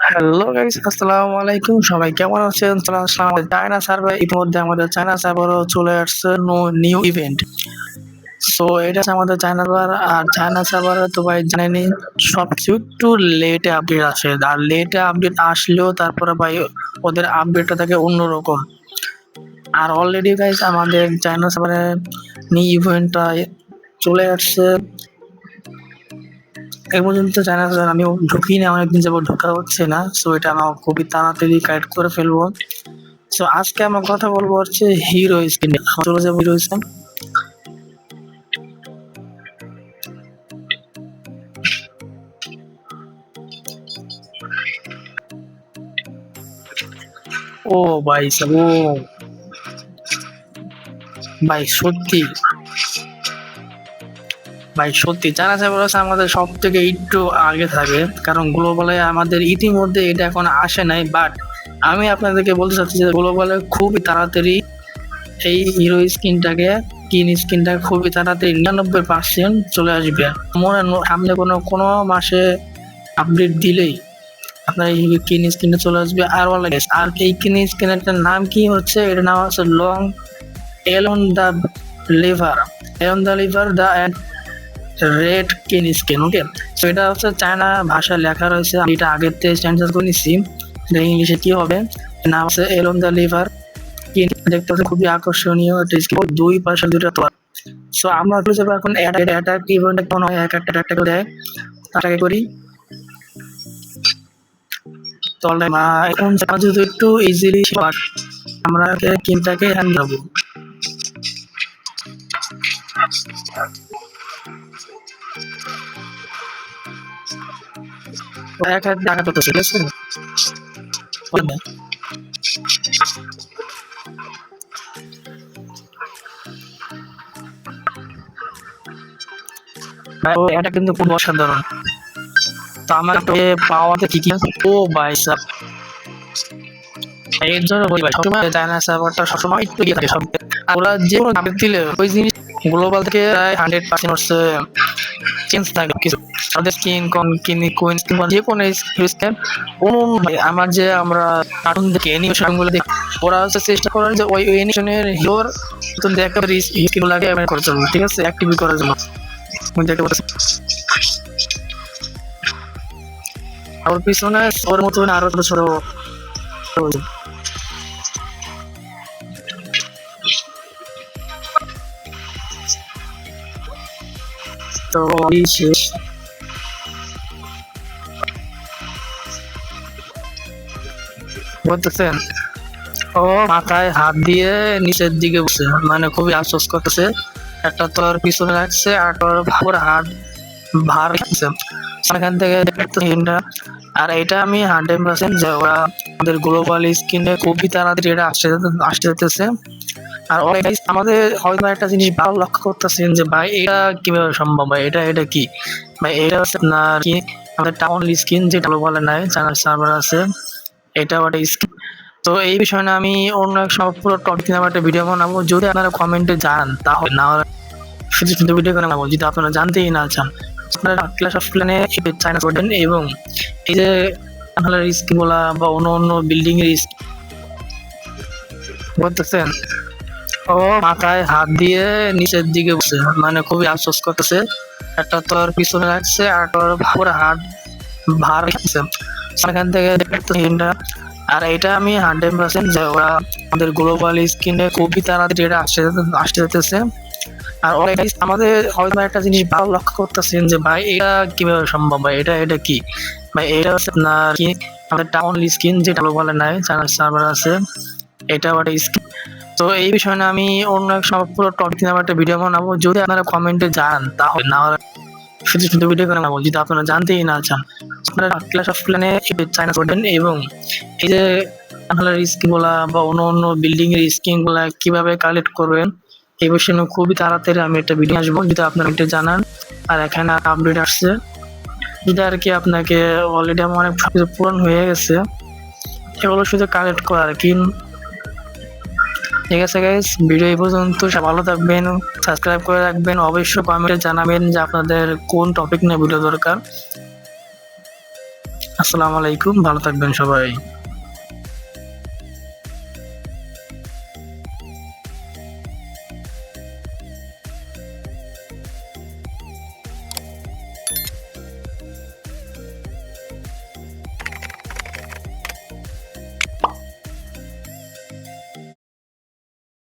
Hello guys, আসসালামু আলাইকুম। সবাই কেমন আছেন? চলে আসলাম আমাদের চায়না সার্ভার। ইতিমধ্যে আমাদের চায়না সার্ভারও চলে আসছে নিউ ইভেন্ট। সো এটা হচ্ছে আমাদের চায়না সার্ভার। আর চায়না সার্ভারে তো ভাই জানেনই সবকিছু একটু লেটে আপডেট আসে। আর লেটে আপডেট আসলেও তারপরে ভাই ওদের আপডেটটা থাকে অন্যরকম। আর অলরেডি গাইস আমাদের চায়না সার্ভারে নিউ ইভেন্টটা চলে আসছে। এই পর্যন্ত চায়না সার্ভার আমি ঢুকিনি, অনেকদিন যাবত ঢোকা হচ্ছে না। সো এটা আমার খুবই তাড়াতাড়ি কালেক্ট করে ফেলবো। সো আজকে আমার কথা বলবো হচ্ছে হিরো স্কিন। চলে যাবো হিরো স্কিন। ও ভাই সাব, ও ভাই সত্যি, ভাই সত্যি চায়না সার্ভার আমাদের সব থেকে একটু আগে থাকে, কারণ গ্লোবালে আমাদের ইতিমধ্যে এটা এখন আসে নাই। বাট আমি আপনাদেরকে বলতে চাচ্ছি যে গ্লোবালে খুবই তাড়াতাড়ি এই হিরো স্কিনটাকে স্কিনটা খুবই তাড়াতাড়ি 99% চলে আসবে। সামনে কোনো মাসে আপডেট দিলেই আপনার এই কিন স্ক্রিনে চলে আসবে। আর আর এই কিন স্ক্রিনের নাম কি হচ্ছে, এটার নাম হচ্ছে লং এলন দা লিভার, দা রেড কিন স্ক্রিন। ওকে, সো এটা হচ্ছে চায়না ভাষায় লেখা রয়েছে। আমি এটা আগের থেকে ট্রান্সলেট করে নিচ্ছি, ইংলিশে কি হবে। নাম হচ্ছে এলন দা লিভার কিন। দেখতে হচ্ছে খুবই আকর্ষণীয়। দুই পাশে দুটো তোয়ার। সো আমরা চলে যাবো এখন অ্যাটাক ইভেন্ট কোন হয়, এক একটা করে দেয়, তাকে করি। তো এখন যদি একটু ইজিলি আমরা কিনটাকে হ্যান্ড দেবো। এক হাত টাকা তো ঠিক আছে। এটা কিন্তু খুব অসাধারণ। তো আমার পাওয়াতে কি কি ও ভাই সাব, এর জন্য বলি ভাই সবসময় চায়না সার্ভারটা সবসময় একটু ইয়ে থাকে সব। আর ওরা যে কোনো আপডেট দিলে ওই জিনিস গ্লোবাল থেকে প্রায় 100% হচ্ছে চেঞ্জ থাকে কিছু। তাদের স্কিন কোন স্কিন যে কোনো স্কিন আমার যে আমরা কার্টুন দেখি, অ্যানিমেশন গুলো দেখি, ওরা হচ্ছে চেষ্টা করেন যে ওই অ্যানিমেশনের হিরোর নতুন দেখতে স্কিন লাগে করার জন্য, ঠিক আছে, অ্যাক্টিভেট করার জন্য। দেখতে পাচ্ছি ওর পিছনে ওর মতন আরো ছোট ছোট তো শেষ বলতেছেন। ও মাথায় হাত দিয়ে নিচের দিকে বসে, মানে খুবই আফসোস করতেছে। একটা তোর পিছনে রাখছে আর তোর পুরো হাত ভার রাখছে এখান থেকে দেখতে। আর এটা আমি 100% যে ওরা আমাদের গ্লোবাল স্কিনে খুবই তাড়াতাড়ি এটা আসতে যেতেছে। আর আমাদের হয়তো একটা জিনিস ভালো লক্ষ্য করতেছেন যে ভাই এটা কিভাবে সম্ভব, ভাই এটা কি, ভাই এটা হচ্ছে না কি আমাদের টাউন স্কিন, যেটা গ্লোবালে নাই, চ্যানেল সার্ভার আছে, এটা একটা স্কিন। তো এই বিষয়ে না আমি অন্য এক সময় পুরো টপিক নিয়ে একটা ভিডিও বানাবো, যদি আপনারা কমেন্টে জানান তাহলে, না হলে শুধু শুধু ভিডিও বানাবো যদি আপনারা জানতেই না চান। আপনারা ক্লাস অফ ক্ল্যানে চায়না করবেন এবং এই যে রিস্ক গুলা বা অন্য অন্য বিল্ডিং এর রিস্ক বলতেছেন। ও মাথায় হাত দিয়ে নিচের দিকে বসে, মানে খুবই আফসোস করতেছে। একটা তোর পিছনে রাখছে আর তোর পুরো হাত ভার রাখছে এখান থেকে দেখতে। আর এটা আমি 100% যে ওরা আমাদের গ্লোবাল স্কিনে খুবই তাড়াতাড়ি এটা আসতে যেতেছে। আর আমাদের হয়তো একটা জিনিস ভালো লক্ষ্য করতেছেন যে ভাই এটা কিভাবে সম্ভব, ভাই এটা কি, ভাই এটা হচ্ছে না কি আমাদের টাউন স্কিন, যেটা গ্লোবালে নাই, চ্যানেল সার্ভার আছে, এটা একটা স্কিন। তো এই বিষয়ে না আমি অন্য এক সময় পুরো টপিক নিয়ে একটা ভিডিও বানাবো, যদি আপনারা কমেন্টে জানান তাহলে, না হলে শুধু শুধু ভিডিও বানাবো যদি আপনারা জানতেই না চান। আপনারা ক্লাস অফ ক্ল্যানে চায়না করবেন এবং এই যে স্কিন গুলা বা অন্য অন্য বিল্ডিং এর স্কিন গুলা কিভাবে কালেক্ট করবেন এই বিষয়ে খুবই তাড়াতাড়ি আমি একটা ভিডিও আসবো, যদি আপনারা এটা জানান। আর এখানে আপডেট আসছে যেটা আর কি আপনাকে অলরেডি আমার অনেক কিছু পূরণ হয়ে গেছে, এগুলো শুধু কালেক্ট করা আর কি। ঠিক আছে গাইস, ভিডিও এই পর্যন্ত। সব ভালো থাকবেন, সাবস্ক্রাইব করে রাখবেন, অবশ্যই কমেন্টে জানাবেন যে আপনাদের কোন টপিক নিয়ে ভিডিও দরকার। আসসালামু আলাইকুম, ভালো থাকবেন সবাই।